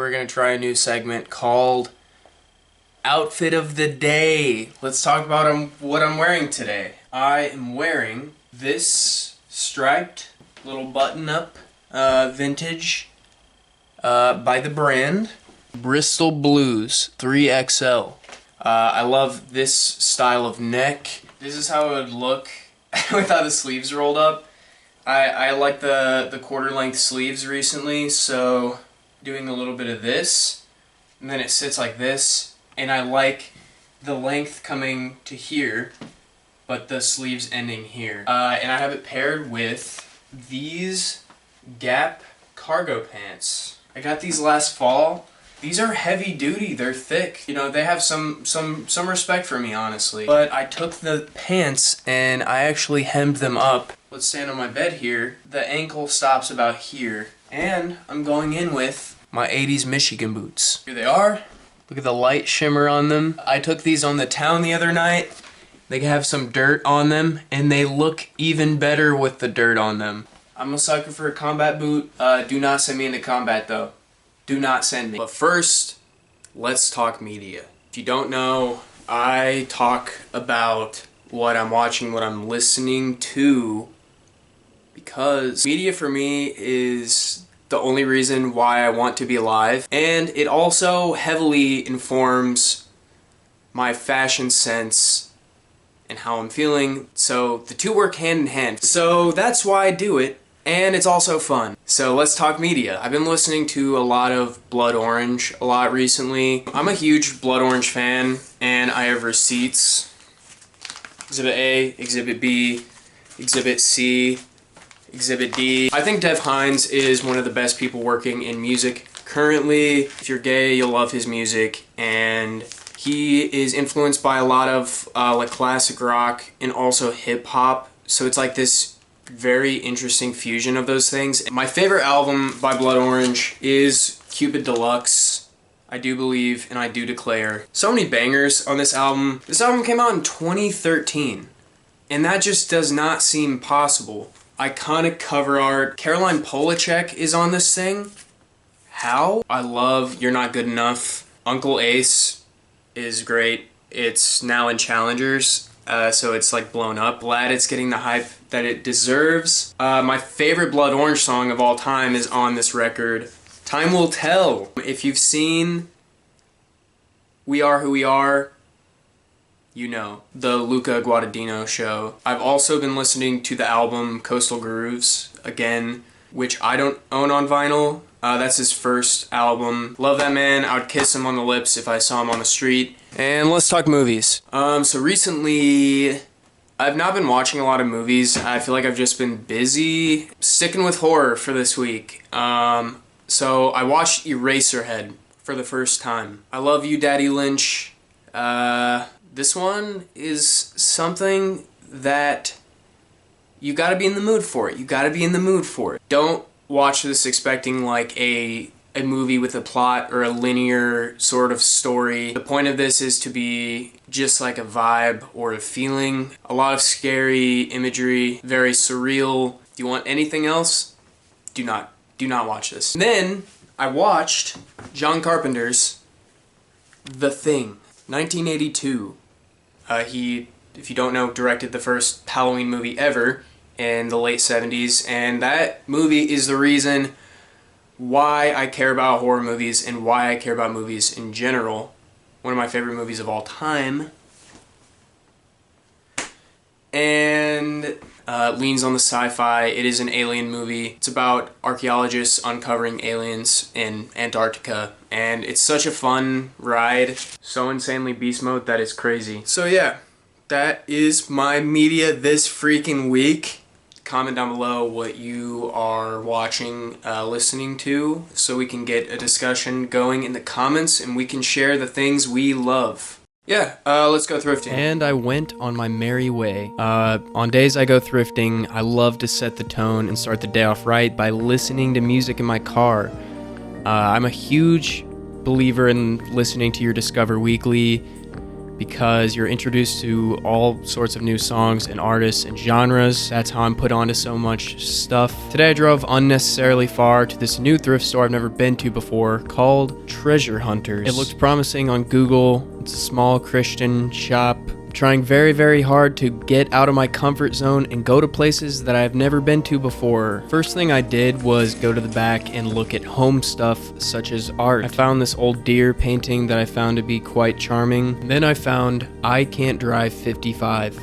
we're gonna try a new segment called Outfit of the Day. Let's talk about what I'm wearing today. I am wearing this striped little button-up vintage by the brand Bristol Blues 3XL. I love this style of neck. This is how it would look without the sleeves rolled up. I like the quarter-length sleeves recently, so doing a little bit of this, and then it sits like this, and I like the length coming to here, but the sleeves ending here. And I have it paired with these Gap cargo pants. I got these last fall. These are heavy duty, they're thick. You know, they have some respect for me, honestly. But I took the pants and I actually hemmed them up. Let's stand on my bed here. The ankle stops about here. And I'm going in with my 80s Michigan boots. Here they are. Look at the light shimmer on them. I took these on the town the other night. They have some dirt on them, and they look even better with the dirt on them. I'm a sucker for a combat boot. Do not send me into combat, though. Do not send me. But first, let's talk media. If you don't know, I talk about what I'm watching, what I'm listening to, because media for me is the only reason why I want to be alive, and it also heavily informs my fashion sense and how I'm feeling, so the two work hand in hand. So that's why I do it, and it's also fun. So let's talk media. I've been listening to a lot of Blood Orange a lot recently. I'm a huge Blood Orange fan, and I have receipts. Exhibit A, Exhibit B, Exhibit C, Exhibit D. I think Dev Hynes is one of the best people working in music currently. If you're gay, you'll love his music, and he is influenced by a lot of like classic rock and also hip hop. So it's like this very interesting fusion of those things. My favorite album by Blood Orange is Cupid Deluxe. I do believe and I do declare. So many bangers on this album. This album came out in 2013, and that just does not seem possible. Iconic cover art. Caroline Polachek is on this thing. How? I love You're Not Good Enough. Uncle Ace is great. It's now in Challengers, so it's like blown up. Glad it's getting the hype that it deserves. My favorite Blood Orange song of all time is on this record. Time Will Tell. If you've seen We Are Who We Are, you know, the Luca Guadagnino show. I've also been listening to the album Coastal Grooves, again, which I don't own on vinyl. That's his first album. Love that man. I would kiss him on the lips if I saw him on the street. And let's talk movies. So recently, I've not been watching a lot of movies. I feel like I've just been busy. Sticking with horror for this week. So I watched Eraserhead for the first time. I love you, Daddy Lynch. This one is something that you gotta be in the mood for it. You gotta be in the mood for it. Don't watch this expecting like a movie with a plot or a linear sort of story. The point of this is to be just like a vibe or a feeling. A lot of scary imagery, very surreal. If you want anything else, do not watch this. And then I watched John Carpenter's The Thing, 1982. He, if you don't know, directed the first Halloween movie ever in the late 70s, and that movie is the reason why I care about horror movies and why I care about movies in general. One of my favorite movies of all time. And leans on the sci-fi. It is an alien movie. It's about archaeologists uncovering aliens in Antarctica, and it's such a fun ride. So insanely beast mode that it's crazy. So yeah, that is my media this freaking week. Comment down below what you are watching, listening to, so we can get a discussion going in the comments and we can share the things we love. Yeah, let's go thrifting. And I went on my merry way. On days I go thrifting, I love to set the tone and start the day off right by listening to music in my car. I'm a huge believer in listening to your Discover Weekly because you're introduced to all sorts of new songs and artists and genres. That's how I'm put onto so much stuff. Today I drove unnecessarily far to this new thrift store I've never been to before called Treasure Hunters. It looked promising on Google. It's a small Christian shop. Trying very, very hard to get out of my comfort zone and go to places that I've never been to before. First thing I did was go to the back and look at home stuff such as art. I found this old deer painting that I found to be quite charming. And then I found I Can't Drive 55.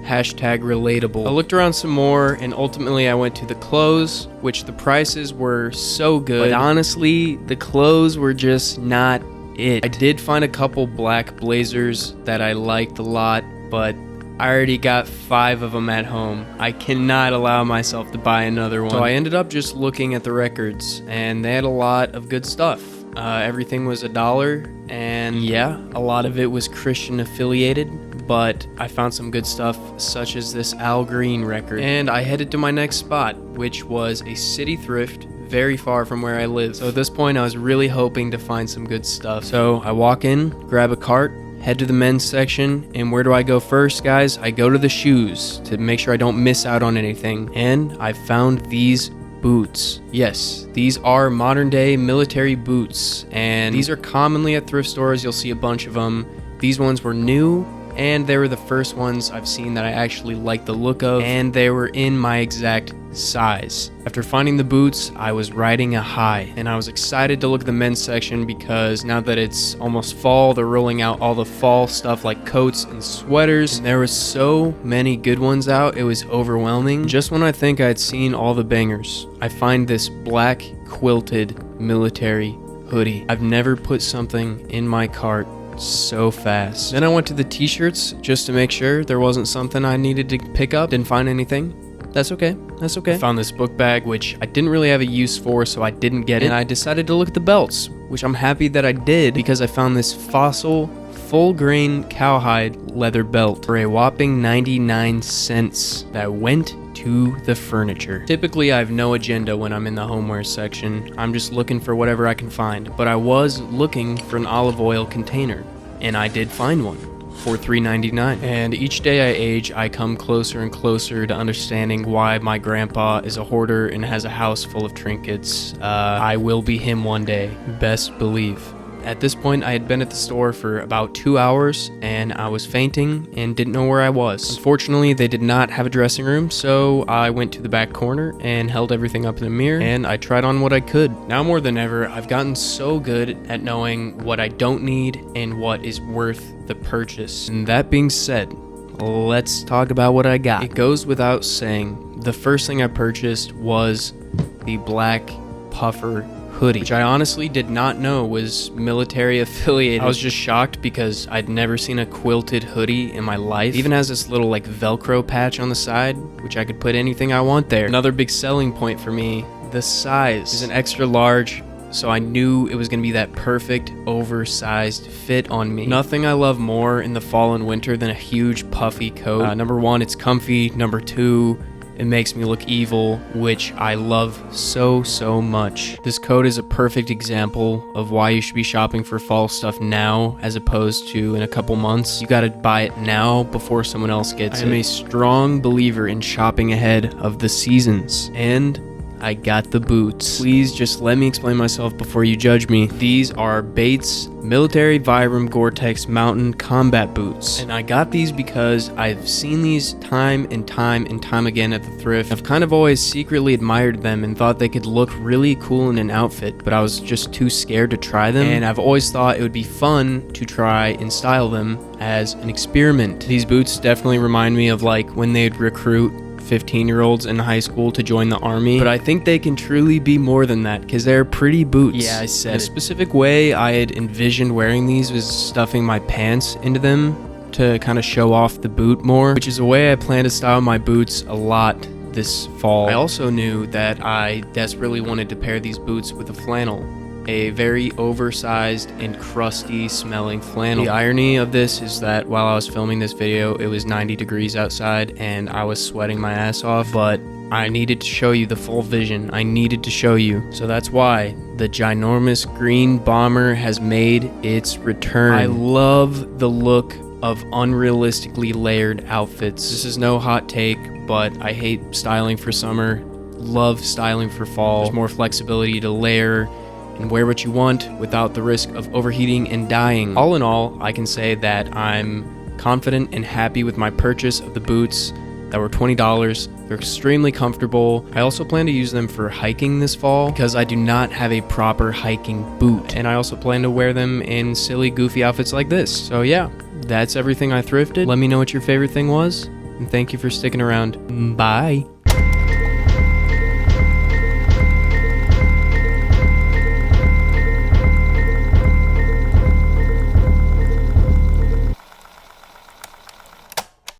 Hashtag relatable. I looked around some more and ultimately I went to the clothes, which the prices were so good. But honestly, the clothes were just not it. I did find a couple black blazers that I liked a lot, but I already got 5 of them at home. I cannot allow myself to buy another one. So I ended up just looking at the records, and they had a lot of good stuff. Everything was $1, and yeah, a lot of it was Christian affiliated, but I found some good stuff, such as this Al Green record. And I headed to my next spot, which was a city thrift very far from where I live. So at this point, I was really hoping to find some good stuff. So I walk in, grab a cart, head to the men's section, and where do I go first, guys? I go to the shoes to make sure I don't miss out on anything. And I found these boots. Yes, these are modern day military boots, and these are commonly at thrift stores. You'll see a bunch of them. These ones were new, and they were the first ones I've seen that I actually liked the look of, and they were in my exact size. After finding the boots, I was riding a high, and I was excited to look at the men's section because now that it's almost fall, they're rolling out all the fall stuff like coats and sweaters, and there were so many good ones out, it was overwhelming. Just when I think I'd seen all the bangers, I find this black quilted military hoodie. I've never put something in my cart so fast. Then I went to the t-shirts just to make sure there wasn't something I needed to pick up. Didn't find anything. That's okay. That's okay. I found this book bag, which I didn't really have a use for, so I didn't get it. And I decided to look at the belts, which I'm happy that I did because I found this Fossil full grain cowhide leather belt for a whopping 99 cents that went to the furniture. Typically, I have no agenda when I'm in the homeware section. I'm just looking for whatever I can find. But I was looking for an olive oil container, and I did find one for $3.99. And each day I age, I come closer and closer to understanding why my grandpa is a hoarder and has a house full of trinkets. I will be him one day, best believe. At this point, I had been at the store for about 2 hours, and I was fainting and didn't know where I was. Unfortunately, they did not have a dressing room, so I went to the back corner and held everything up in the mirror, and I tried on what I could. Now more than ever, I've gotten so good at knowing what I don't need and what is worth the purchase. And that being said, let's talk about what I got. It goes without saying, the first thing I purchased was the black puffer hoodie, which I honestly did not know was military affiliated. I was just shocked because I'd never seen a quilted hoodie in my life. It even has this little like Velcro patch on the side, which I could put anything I want there. Another big selling point for me, the size is an extra large, so I knew it was going to be that perfect oversized fit on me. Nothing I love more in the fall and winter than a huge puffy coat. Number one, it's comfy. Number two, it makes me look evil, which I love so much. This coat is a perfect example of why you should be shopping for fall stuff now as opposed to in a couple months. You gotta buy it now before someone else gets it. I'm a strong believer in shopping ahead of the seasons, and I got the boots. Please just let me explain myself before you judge me. These are Bates Military Vibram Gore-Tex Mountain Combat Boots. And I got these because I've seen these time and time again at the thrift. I've kind of always secretly admired them and thought they could look really cool in an outfit, but I was just too scared to try them. And I've always thought it would be fun to try and style them as an experiment. These boots definitely remind me of like when they'd recruit 15-year-olds in high school to join the army, but I think they can truly be more than that because they're pretty boots. Yeah, I said it. The specific way I had envisioned wearing these was stuffing my pants into them to kind of show off the boot more, which is a way I plan to style my boots a lot this fall. I also knew that I desperately wanted to pair these boots with a flannel, a very oversized and crusty smelling flannel. The irony of this is that while I was filming this video, it was 90 degrees outside and I was sweating my ass off, but I needed to show you the full vision. I needed to show you. So that's why the ginormous green bomber has made its return. I love the look of unrealistically layered outfits. This is no hot take, but I hate styling for summer, love styling for fall. There's more flexibility to layer and wear what you want without the risk of overheating and dying. All in all, I can say that I'm confident and happy with my purchase of the boots that were $20. They're extremely comfortable. I also plan to use them for hiking this fall because I do not have a proper hiking boot. And I also plan to wear them in silly, goofy outfits like this. So yeah, that's everything I thrifted. Let me know what your favorite thing was, and thank you for sticking around. Bye.